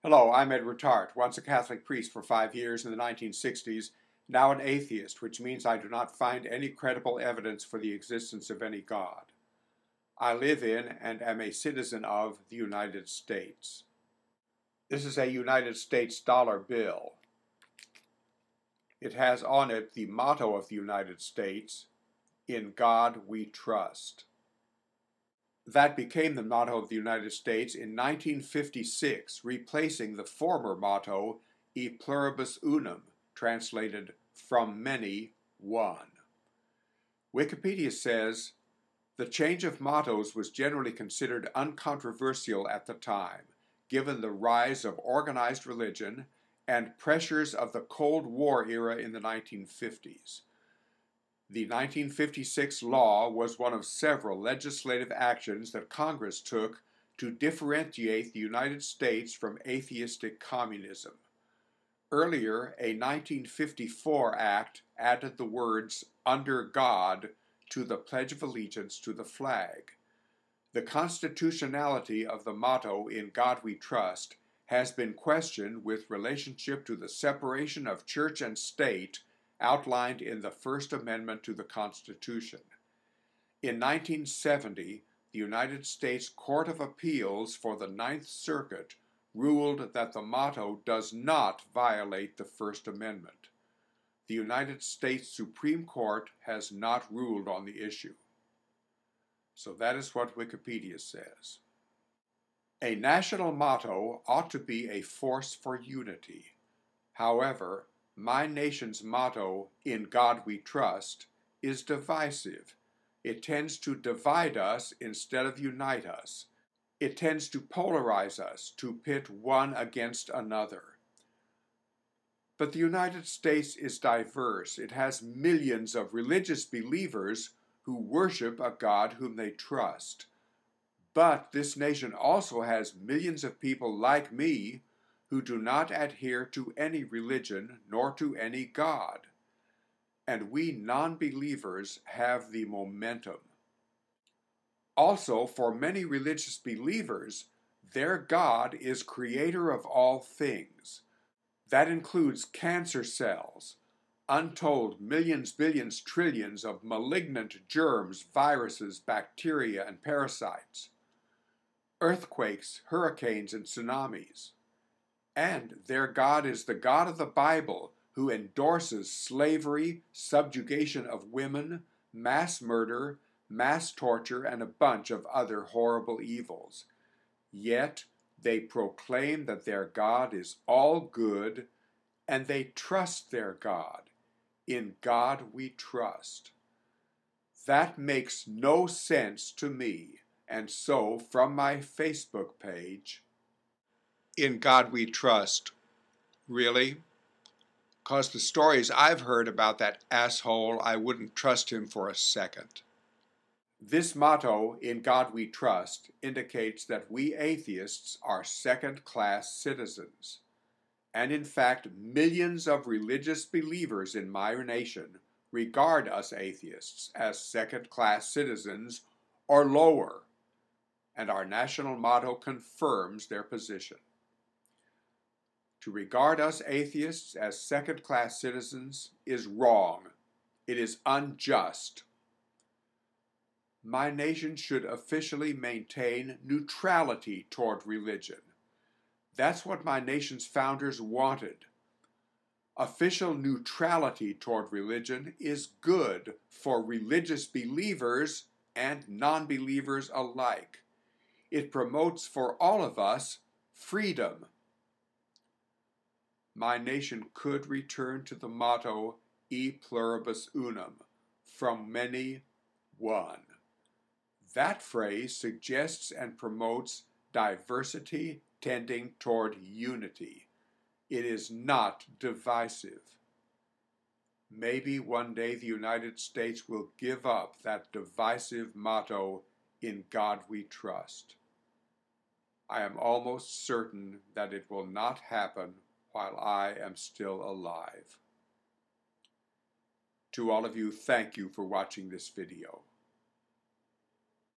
Hello, I'm ETarte, once a Catholic priest for 5 years in the 1960s, now an atheist, which means I do not find any credible evidence for the existence of any God. I live in and am a citizen of the United States. This is a United States dollar bill. It has on it the motto of the United States, "In God We Trust." That became the motto of the United States in 1956, replacing the former motto, E pluribus unum, translated from many, one. Wikipedia says, the change of mottos was generally considered uncontroversial at the time, given the rise of organized religion and pressures of the Cold War era in the 1950s. The 1956 law was one of several legislative actions that Congress took to differentiate the United States from atheistic communism. Earlier, a 1954 act added the words "under God" to the Pledge of Allegiance to the flag. The constitutionality of the motto "In God We Trust" has been questioned with relationship to the separation of church and state outlined in the First Amendment to the Constitution. In 1970, the United States Court of Appeals for the Ninth Circuit ruled that the motto does not violate the First Amendment. The United States Supreme Court has not ruled on the issue. So that is what Wikipedia says. A national motto ought to be a force for unity. However, my nation's motto, "In God We Trust," is divisive. It tends to divide us instead of unite us. It tends to polarize us, to pit one against another. But the United States is diverse. It has millions of religious believers who worship a God whom they trust. But this nation also has millions of people like me who do not adhere to any religion nor to any God. And we non-believers have the momentum. Also, for many religious believers, their God is creator of all things. That includes cancer cells, untold millions, billions, trillions of malignant germs, viruses, bacteria, and parasites, earthquakes, hurricanes, and tsunamis. And their God is the God of the Bible, who endorses slavery, subjugation of women, mass murder, mass torture, and a bunch of other horrible evils. Yet they proclaim that their God is all good, and they trust their God. In God we trust. That makes no sense to me, and so from my Facebook page, "In God We Trust." Really? 'Cause the stories I've heard about that asshole, I wouldn't trust him for a second. This motto, "In God We Trust," indicates that we atheists are second-class citizens. And in fact, millions of religious believers in my nation regard us atheists as second-class citizens or lower, and our national motto confirms their position. To regard us atheists as second-class citizens is wrong. It is unjust. My nation should officially maintain neutrality toward religion. That's what my nation's founders wanted. Official neutrality toward religion is good for religious believers and non-believers alike. It promotes for all of us freedom. My nation could return to the motto, "E pluribus unum," from many, one. That phrase suggests and promotes diversity tending toward unity. It is not divisive. Maybe one day the United States will give up that divisive motto, "In God We Trust." I am almost certain that it will not happen while I am still alive. To all of you, thank you for watching this video.